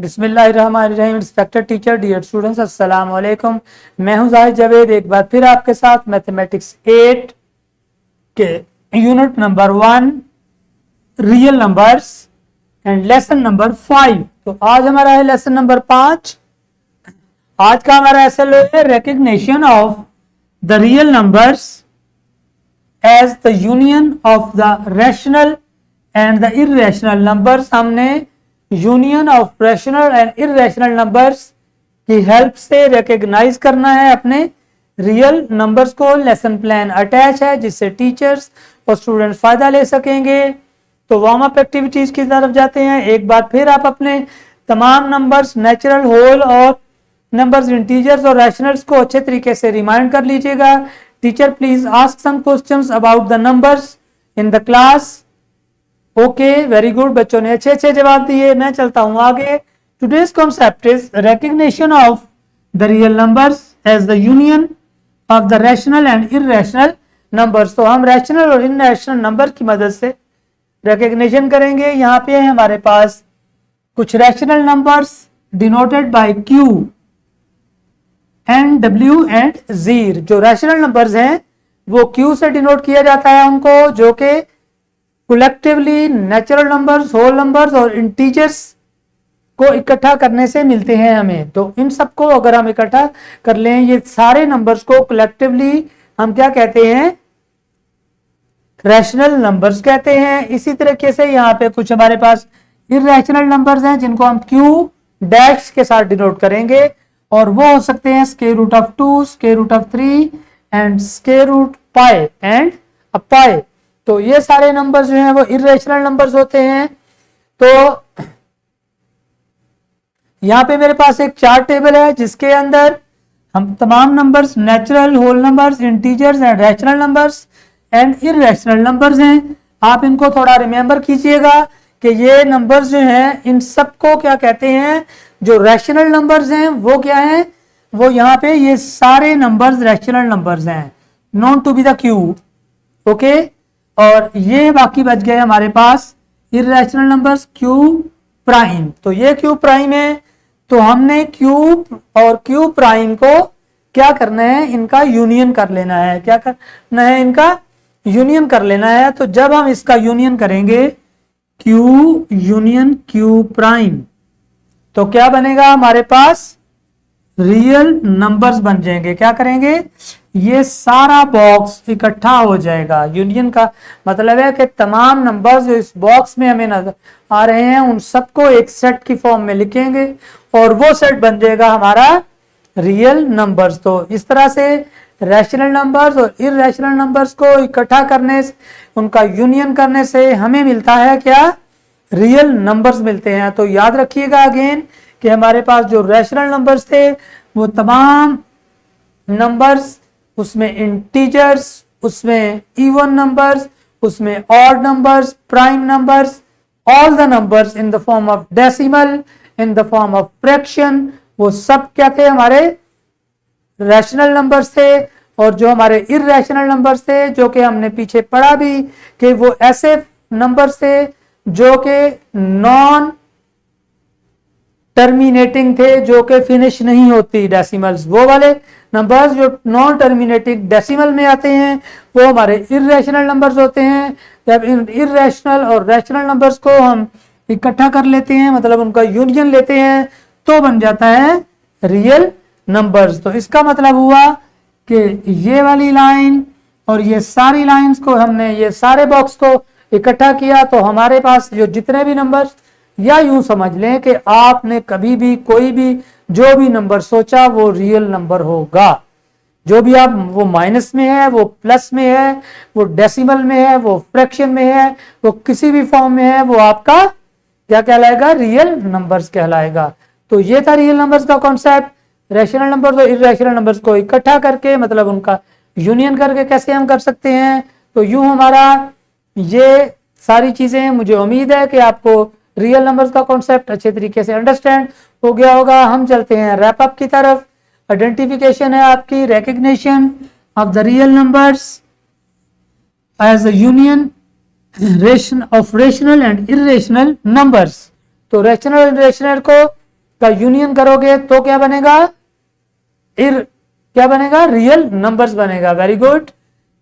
बिस्मिल्लाहिर्रहमानिर्रहीम। Respected teacher, dear students, अस्सलाम वालेकुम। मैं हूं जाहिद जावेद, एक बार फिर आपके साथ मैथमेटिक्स 8 के unit number 1 real numbers and lesson number 5। तो आज हमारा है लेसन नंबर 5। आज का हमारा एसएलओ है recognition of the real numbers as the union of the rational and the irrational numbers. हमने union of rational and irrational numbers की हेल्प से रिकग्नाइज करना है अपने रियल नंबर्स को। लेसन प्लान अटैच है जिससे टीचर्स और स्टूडेंट्स फायदा ले सकेंगे। तो वार्म अप एक्टिविटीज की तरफ जाते हैं। एक बार फिर आप अपने तमाम नंबर्स, नेचुरल, होल और नंबर्स, इंटीजर्स और रैशनल्स को अच्छे तरीके से रिमाइंड कर लीजिएगा। Teacher please ask some questions about the numbers in the class. Okay, very good, बच्चों ने अच्छे अच्छे जवाब दिए। मैं चलता हूं आगे। Today's concept is recognition of the real numbers as the union of the rational and irrational numbers. तो हम रैशनल और इररेशनल नंबर की मदद से रिकग्निशन करेंगे। यहाँ पे है हमारे पास कुछ rational numbers denoted by Q and W and जीर। जो रैशनल नंबर्स हैं वो क्यू से डिनोट किया जाता है उनको, जो कि collectively natural numbers, whole numbers और इंटीजर्स को इकट्ठा करने से मिलते हैं हमें। तो इन सबको अगर हम इकट्ठा कर लें, ये सारे नंबर्स को कलेक्टिवली हम क्या कहते हैं? रैशनल नंबर्स कहते हैं। इसी तरीके से यहाँ पे कुछ हमारे पास इररेशनल नंबर्स हैं जिनको हम क्यू डैश के साथ डिनोट करेंगे, और वो हो सकते हैं square root of 2, square root of 3 and square root pi and pi. तो ये सारे नंबर्स जो हैं वो इररेशनल नंबर्स होते हैं। तो यहां पे मेरे पास एक चार्ट टेबल है जिसके अंदर हम तमाम numbers, natural, whole numbers, integers and rational numbers and irrational numbers हैं। आप इनको थोड़ा रिमेंबर कीजिएगा कि ये नंबर्स जो हैं इन सबको क्या कहते हैं? जो रैशनल नंबर्स हैं वो क्या हैं? वो यहाँ पे ये सारे नंबर्स रैशनल नंबर्स हैं, known to be the Q. Okay, और ये बाकी बच गए हमारे पास इररेशनल नंबर्स क्यू प्राइम। तो ये क्यू प्राइम है। तो हमने क्यूब और क्यू प्राइम को क्या करना है? इनका यूनियन कर लेना है। क्या करना है? इनका यूनियन कर लेना है। तो जब हम इसका यूनियन करेंगे क्यू यूनियन क्यू प्राइम, तो क्या बनेगा हमारे पास? रियल नंबर्स बन जाएंगे। क्या करेंगे? ये सारा बॉक्स इकट्ठा हो जाएगा। यूनियन का मतलब है कि तमाम नंबर्स जो इस बॉक्स में हमें नजर आ रहे हैं उन सबको एक सेट की फॉर्म में लिखेंगे और वो सेट बन जाएगा हमारा रियल नंबर्स। तो इस तरह से रैशनल नंबर्स और इररेशनल नंबर्स को इकट्ठा करने से, उनका यूनियन करने से हमें मिलता है क्या? रियल नंबर्स मिलते हैं। तो याद रखिएगा अगेन कि हमारे पास जो रैशनल नंबर्स थे वो तमाम नंबर्स, उसमें इंटीजर्स, उसमें इवन नंबर्स, उसमें odd numbers, prime numbers, all the numbers in the form of decimal, in the form of fraction, वो सब क्या थे? हमारे रैशनल नंबर्स थे। और जो हमारे इररेशनल नंबर्स थे, जो कि हमने पीछे पढ़ा भी कि वो ऐसे नंबर्स थे जो कि नॉन टर्मिनेटिंग थे, जो कि फिनिश नहीं होती, डेसिमल्स। वो वाले नंबर्स जो नॉन टर्मिनेटिंग डेसिमल में आते हैं वो हमारे इररेशनल नंबर्स होते हैं। जब इन इररेशनल और रैशनल नंबर्स को हम इकट्ठा कर लेते हैं, मतलब उनका यूनियन लेते हैं, तो बन जाता है रियल नंबर्स। तो इसका मतलब हुआ कि ये वाली लाइन और ये सारी लाइंस को हमने, ये सारे बॉक्स को इकट्ठा किया तो हमारे पास जो जितने भी नंबर्स, या यूं समझ लें कि आपने कभी भी कोई भी जो भी नंबर सोचा वो रियल नंबर होगा। जो भी आप, वो माइनस में है, वो प्लस में है, वो डेसिमल में है, वो फ्रैक्शन में है, वो किसी भी फॉर्म में है, वो आपका क्या कहलाएगा? रियल नंबर्स कहलाएगा। तो ये था रियल नंबर्स का कॉन्सेप्ट। रैशनल नंबर्स और इररेशनल नंबर्स को इकट्ठा करके, मतलब उनका यूनियन करके कैसे हम कर सकते हैं। तो यूं हमारा ये सारी चीजें, मुझे उम्मीद है कि आपको रियल नंबर्स का कॉन्सेप्ट अच्छे तरीके से अंडरस्टैंड हो गया होगा। हम चलते हैं रैप अप की तरफ। आइडेंटिफिकेशन है आपकी recognition of the real numbers as a union of rational and irrational numbers. तो रैशनल और इररेशनल को का यूनियन करोगे तो क्या बनेगा, क्या बनेगा, रियल नंबर्स बनेगा। Very good.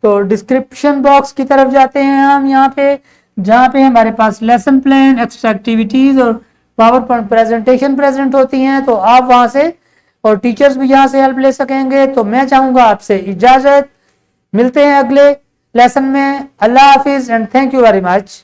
तो डिस्क्रिप्शन बॉक्स की तरफ जाते हैं हम यहाँ पे, जहाँ पे हमारे पास लेसन प्लान, एक्स्ट्रा एक्टिविटीज और पावर पॉइंट प्रेजेंटेशन प्रेजेंट होती हैं। तो आप वहां से और टीचर्स भी यहाँ से हेल्प ले सकेंगे। तो मैं चाहूंगा आपसे इजाजत, मिलते हैं अगले लेसन में। अल्लाह हाफिज and thank you very much.